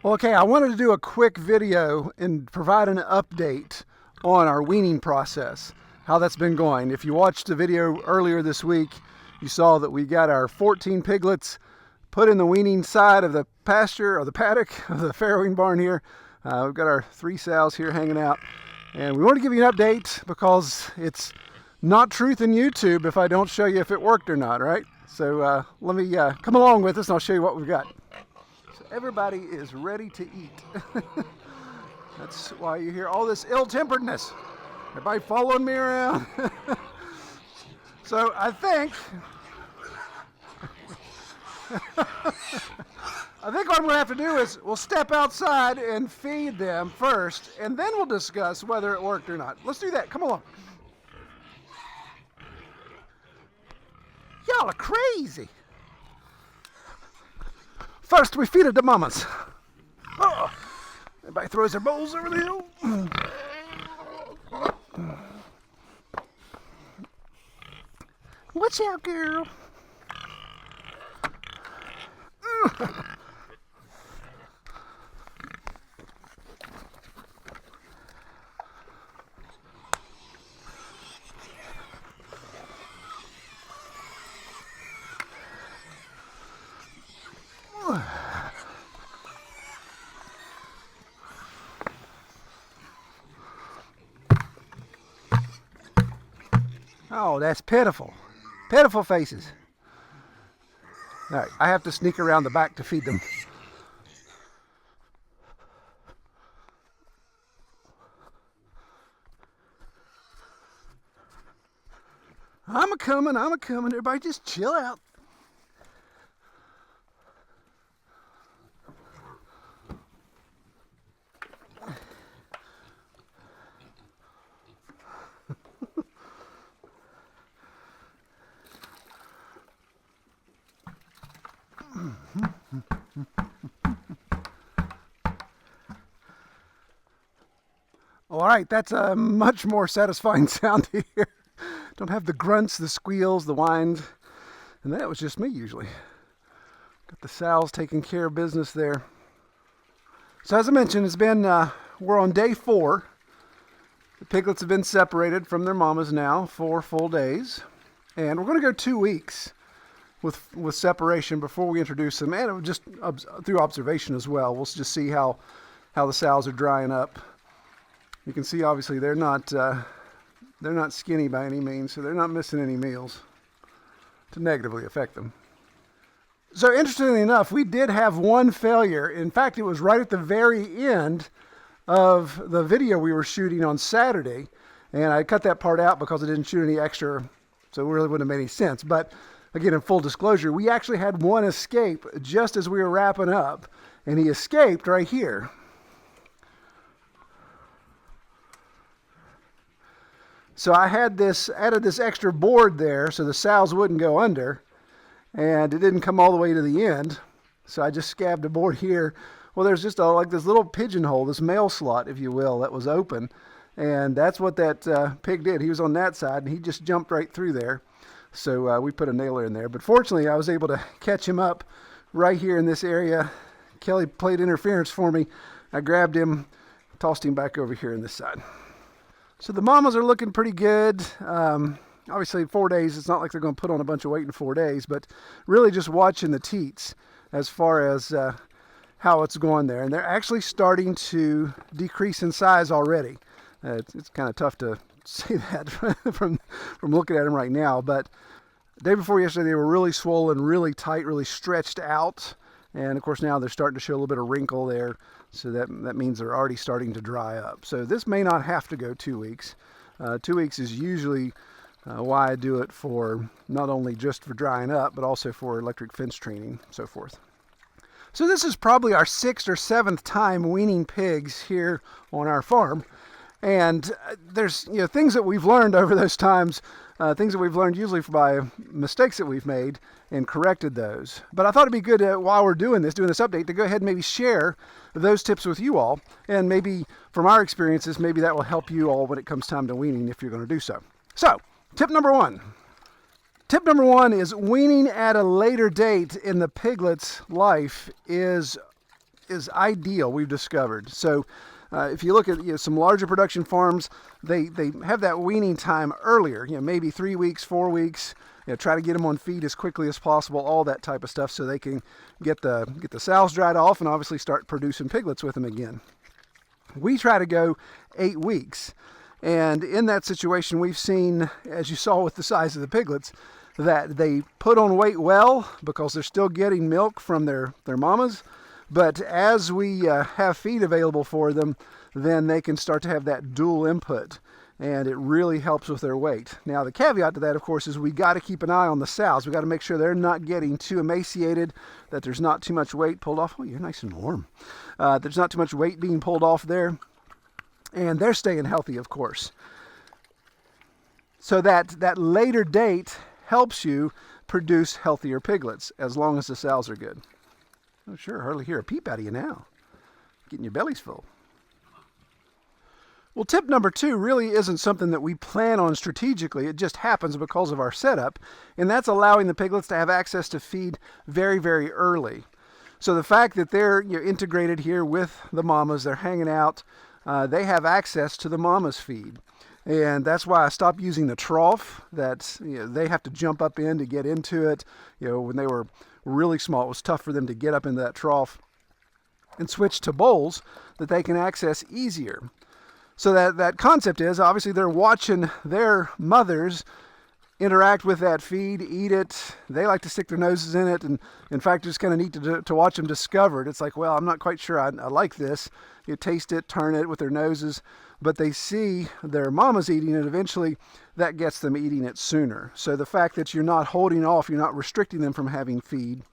Okay, I wanted to do a quick video and provide an update on our weaning process, how that's been going. If you watched the video earlier this week, you saw that we got our 14 piglets put in the weaning side of the pasture, or the paddock of the farrowing barn here. We've got our 3 sows here hanging out, and we want to give you an update because it's not truth in YouTube if I don't show you if it worked or not, right? So let me come along with us and I'll show you what we've got. Everybody is ready to eat. That's why you hear all this ill-temperedness. Everybody following me around. So I think what I'm going to have to do is we'll step outside and feed them first, and then we'll discuss whether it worked or not. Let's do that. Come along. Y'all are crazy. First, we feed it to mamas. Oh, everybody throws their bowls over the hill. Watch out, girl. Oh, that's pitiful. Pitiful faces. All right, I have to sneak around the back to feed them. I'm a-coming. Everybody just chill out. All right, that's a much more satisfying sound to hear. Don't have the grunts, the squeals, the whines, and that was just me usually. Got the sows taking care of business there. So as I mentioned, it's been we're on day 4. The piglets have been separated from their mamas now 4 full days, and we're going to go 2 weeks with separation before we introduce them, and just through observation as well. We'll just see how the sows are drying up. You can see obviously they're not skinny by any means, so they're not missing any meals to negatively affect them. So interestingly enough, we did have one failure. In fact, it was right at the very end of the video we were shooting on Saturday, and I cut that part out because I didn't shoot any extra, so it really wouldn't have made any sense. But again, in full disclosure, we actually had one escape just as we were wrapping up, and he escaped right here. So I had added this extra board there so the sows wouldn't go under, and it didn't come all the way to the end. So I just scabbed a board here. Well, there's just like this little pigeonhole, this mail slot, if you will, that was open, and that's what that pig did. He was on that side, and he just jumped right through there. So we put a nailer in there. But fortunately, I was able to catch him up right here in this area. Kelly played interference for me. I grabbed him, tossed him back over here on this side. So the mamas are looking pretty good. Obviously 4 days, it's not like they're going to put on a bunch of weight in 4 days, but really just watching the teats as far as how it's going there. And they're actually starting to decrease in size already. It's kind of tough to see that from looking at them right now, but the day before yesterday they were really swollen, really tight, really stretched out, and of course now they're starting to show a little bit of wrinkle there, so that means they're already starting to dry up. So this may not have to go 2 weeks. 2 weeks is usually why I do it, for not only just for drying up, but also for electric fence training, so forth. So this is probably our 6th or 7th time weaning pigs here on our farm. And there's things that we've learned over those times, things that we've learned usually by mistakes that we've made and corrected those. But I thought it'd be good while we're doing this update to go ahead and maybe share those tips with you all. And maybe from our experiences, maybe that will help you all when it comes time to weaning if you're going to do so. So, tip number one. Tip number one is weaning at a later date in the piglet's life is ideal, we've discovered. So if you look at some larger production farms, they have that weaning time earlier, maybe 3 weeks, 4 weeks. Try to get them on feed as quickly as possible, all that type of stuff, so they can get the sows dried off and obviously start producing piglets with them again. We try to go 8 weeks, and in that situation, we've seen, as you saw with the size of the piglets, that they put on weight well because they're still getting milk from their mamas. But as we have feed available for them, then they can start to have that dual input, and it really helps with their weight. Now, the caveat to that, of course, is we got to keep an eye on the sows. We got to make sure they're not getting too emaciated, that there's not too much weight pulled off. Oh, you're nice and warm. There's not too much weight being pulled off there, and they're staying healthy, of course. So that later date helps you produce healthier piglets, as long as the sows are good. Oh, sure, hardly hear a peep out of you now. Getting your bellies full. Well, tip number two really isn't something that we plan on strategically. It just happens because of our setup, and that's allowing the piglets to have access to feed very, very early. So the fact that they're integrated here with the mamas, they're hanging out, they have access to the mama's feed. And that's why I stopped using the trough that they have to jump up in to get into it. When they were really small, it was tough for them to get up into that trough, and switch to bowls that they can access easier. So that concept is, obviously, they're watching their mothers interact with that feed, eat it. They like to stick their noses in it, and in fact, it's kind of neat to watch them discover it. It's like, well, I'm not quite sure I like this. You taste it, turn it with their noses, but they see their mamas eating it. Eventually, that gets them eating it sooner. So the fact that you're not holding off, you're not restricting them from having feed.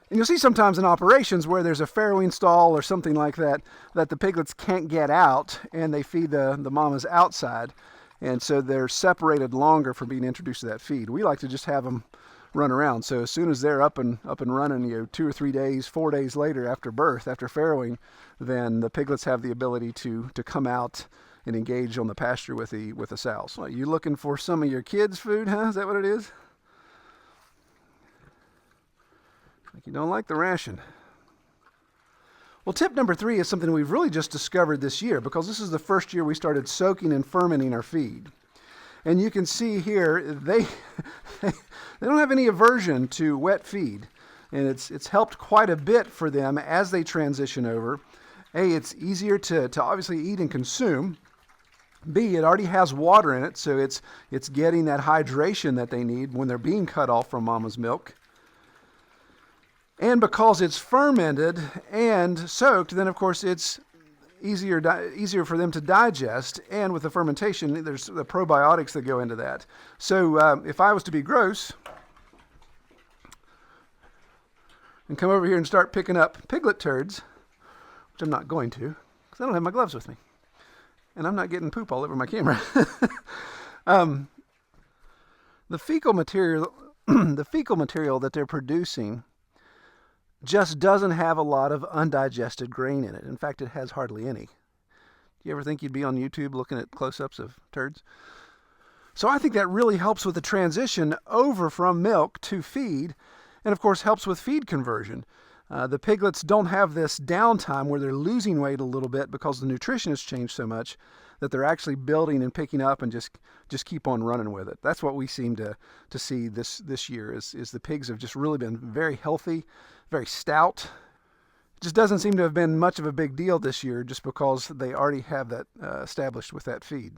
And you'll see sometimes in operations where there's a farrowing stall or something like that, that the piglets can't get out, and they feed the mamas outside. And so they're separated longer from being introduced to that feed. We like to just have them run around. So as soon as they're up and running, 2 or 3 days, 4 days later after birth, after farrowing, then the piglets have the ability to come out and engage on the pasture with the sows. Well, you looking for some of your kids' food, huh? Is that what it is? Like you don't like the ration. Well, tip number 3 is something we've really just discovered this year, because this is the first year we started soaking and fermenting our feed. And you can see here, they don't have any aversion to wet feed. And it's helped quite a bit for them as they transition over. A, it's easier to obviously eat and consume. B, it already has water in it, so it's getting that hydration that they need when they're being cut off from mama's milk. And because it's fermented and soaked, then of course it's easier for them to digest. And with the fermentation, there's the probiotics that go into that. So if I was to be gross and come over here and start picking up piglet turds, which I'm not going to, because I don't have my gloves with me, and I'm not getting poop all over my camera. The fecal material that they're producing just doesn't have a lot of undigested grain in it. In fact, it has hardly any. Do you ever think you'd be on YouTube looking at close-ups of turds? So I think that really helps with the transition over from milk to feed, and of course helps with feed conversion. The piglets don't have this downtime where they're losing weight a little bit because the nutrition has changed so much that they're actually building and picking up and just keep on running with it. That's what we seem to see this year is the pigs have just really been very healthy, very stout. It just doesn't seem to have been much of a big deal this year just because they already have that established with that feed.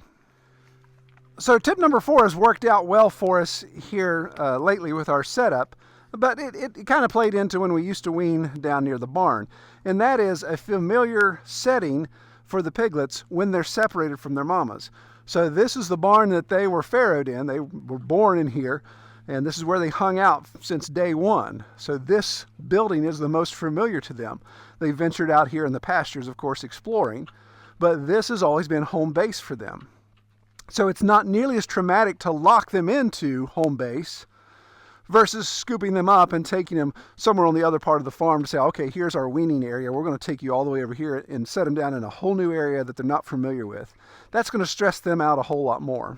So tip number 4 has worked out well for us here lately with our setup, but it kind of played into when we used to wean down near the barn. And that is a familiar setting for the piglets when they're separated from their mamas. So this is the barn that they were farrowed in. They were born in here, and this is where they hung out since day one. So this building is the most familiar to them. They ventured out here in the pastures, of course, exploring. but this has always been home base for them. So it's not nearly as traumatic to lock them into home base versus scooping them up and taking them somewhere on the other part of the farm to say, okay, here's our weaning area. We're going to take you all the way over here and set them down in a whole new area that they're not familiar with. That's going to stress them out a whole lot more.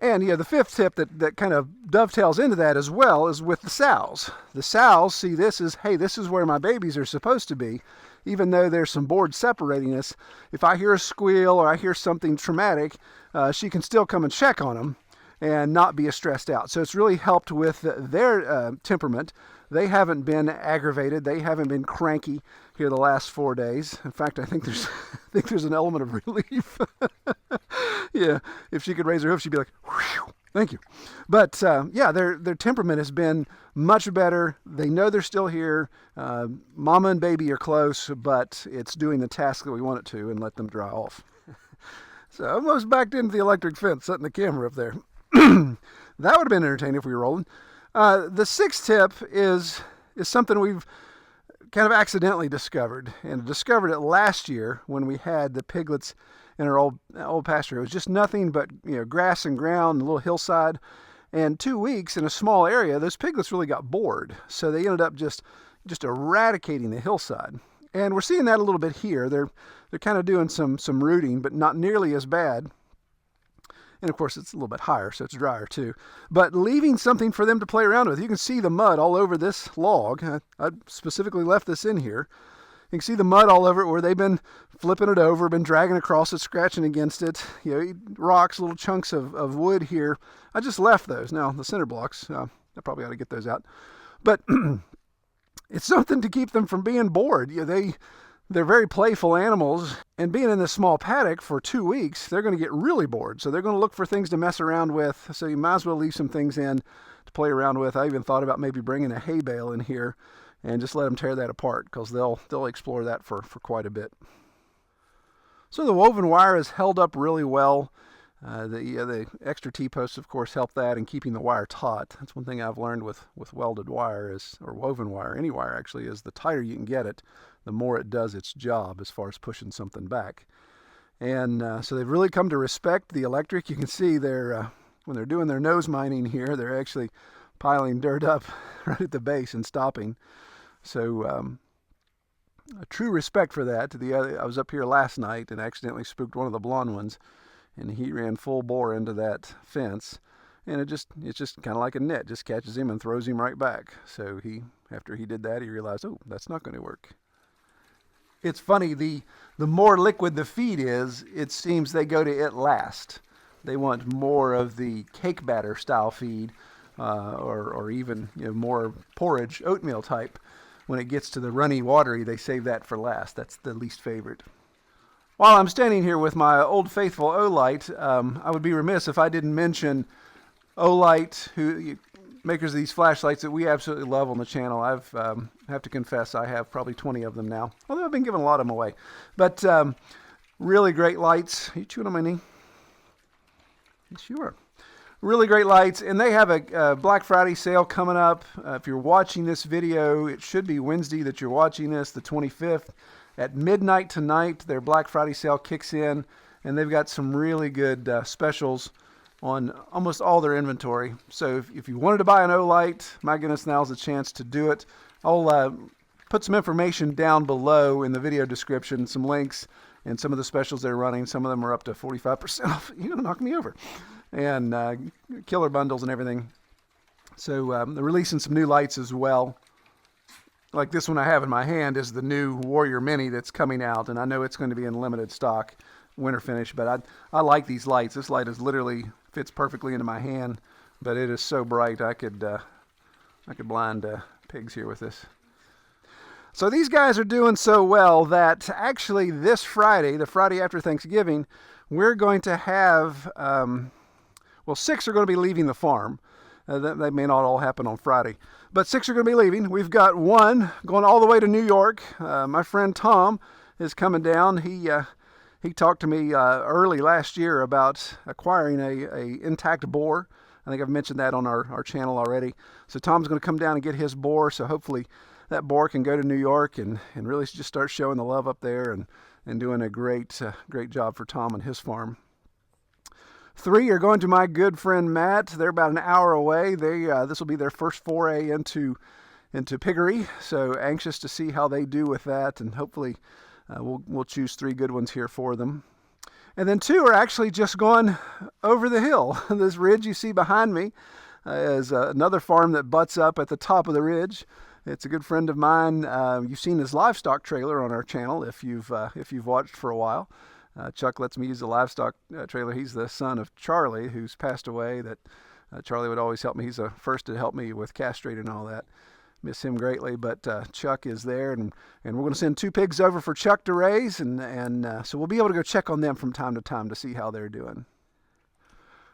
And the fifth tip that kind of dovetails into that as well is with the sows. The sows see this as, hey, this is where my babies are supposed to be. Even though there's some boards separating us, if I hear a squeal or I hear something traumatic, she can still come and check on them and not be as stressed out. So it's really helped with their temperament. They haven't been aggravated. They haven't been cranky here the last 4 days. In fact, I think there's an element of relief. Yeah, if she could raise her hoof, she'd be like, whew, thank you. But yeah, their temperament has been much better. They know they're still here. Mama and baby are close, but it's doing the task that we want it to and let them dry off. So I almost backed into the electric fence, setting the camera up there. That would have been entertaining if we were rolling. The sixth tip is something we've kind of accidentally discovered, and discovered it last year when we had the piglets in our old pasture. It was just nothing but grass and ground, a little hillside, and 2 weeks in a small area, those piglets really got bored, so they ended up just eradicating the hillside. And we're seeing that a little bit here. They're kind of doing some rooting, but not nearly as bad. And of course, it's a little bit higher, so it's drier too. But leaving something for them to play around with. You can see the mud all over this log. I specifically left this in here. You can see the mud all over it where they've been flipping it over, been dragging across it, scratching against it. Rocks, little chunks of wood here. I just left those. Now, the center blocks, I probably ought to get those out. But it's something to keep them from being bored. They're very playful animals, and being in this small paddock for 2 weeks, they're going to get really bored. So they're going to look for things to mess around with. So you might as well leave some things in to play around with. I even thought about maybe bringing a hay bale in here and just let them tear that apart, because they'll explore that for quite a bit. So the woven wire has held up really well. The extra T-posts, of course, help that, and keeping the wire taut. That's one thing I've learned with welded wire or woven wire, any wire actually, is the tighter you can get it, the more it does its job as far as pushing something back. And so they've really come to respect the electric. You can see when they're doing their nose mining here, they're actually piling dirt up right at the base and stopping. So a true respect for that. I was up here last night and accidentally spooked one of the blonde ones, and he ran full bore into that fence, and it's just kind of like a net, just catches him and throws him right back. So after he did that, he realized, oh, that's not going to work. It's funny, the more liquid the feed is, it seems they go to it last. They want more of the cake batter style feed, or even more porridge, oatmeal type. When it gets to the runny, watery, they save that for last. That's the least favorite. While I'm standing here with my old faithful Olight, I would be remiss if I didn't mention Olight, makers of these flashlights that we absolutely love on the channel. I have to confess, I have probably 20 of them now, although I've been giving a lot of them away. But really great lights. Are you chewing on my knee? Yes, you are. Really great lights, and they have a Black Friday sale coming up. If you're watching this video, it should be Wednesday that you're watching this, the 25th. At midnight tonight, their Black Friday sale kicks in, and they've got some really good specials on almost all their inventory. So if you wanted to buy an Olight, my goodness, now's the chance to do it. I'll put some information down below in the video description, some links, and some of the specials they're running. Some of them are up to 45% off. You're going to knock me over. And killer bundles and everything. So they're releasing some new lights as well. Like this one I have in my hand is the new Warrior Mini that's coming out, and I know it's going to be in limited stock, winter finish, but I like these lights. This light is literally fits perfectly into my hand, but it is so bright I could blind pigs here with this. So these guys are doing so well that actually this Friday, the Friday after Thanksgiving, we're going to have 6 are going to be leaving the farm. That may not all happen on Friday, but 6 are going to be leaving. We've got one going all the way to New York. My friend Tom is coming down. He talked to me early last year about acquiring a intact boar. I think I've mentioned that on our channel already. So Tom's going to come down and get his boar. So hopefully that boar can go to New York and really just start showing the love up there and and doing a great job for Tom and his farm. 3 are going to my good friend Matt. They're about an hour away. This will be their first foray into piggery, so anxious to see how they do with that, and hopefully we'll choose 3 good ones here for them. And then 2 are actually just going over the hill. This ridge you see behind me is another farm that butts up at the top of the ridge. It's a good friend of mine. You've seen his livestock trailer on our channel if you've watched for a while. Chuck lets me use the livestock trailer. He's the son of Charlie, who's passed away. That Charlie would always help me. He's the first to help me with castrating and all that. Miss him greatly, but Chuck is there, and we're going to send 2 pigs over for Chuck to raise, and so we'll be able to go check on them from time to time to see how they're doing.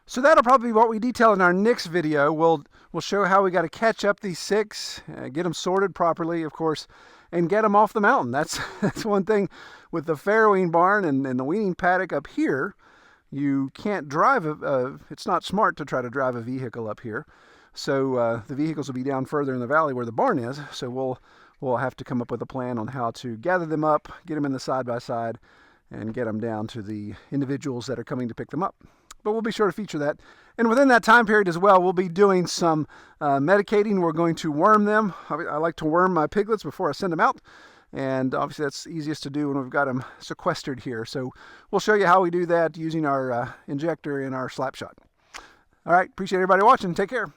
So that'll probably be what we detail in our next video. We'll show how we got to catch up these 6, get them sorted properly, of course, and get them off the mountain. That's one thing with the farrowing barn and the weaning paddock up here. You can't drive it's not smart to try to drive a vehicle up here. So the vehicles will be down further in the valley where the barn is. So we'll have to come up with a plan on how to gather them up, get them in the side-by-side, and get them down to the individuals that are coming to pick them up. But we'll be sure to feature that. And within that time period as well, we'll be doing some medicating. We're going to worm them. I like to worm my piglets before I send them out. And obviously that's easiest to do when we've got them sequestered here. So we'll show you how we do that using our injector and our slap shot. All right, appreciate everybody watching. Take care.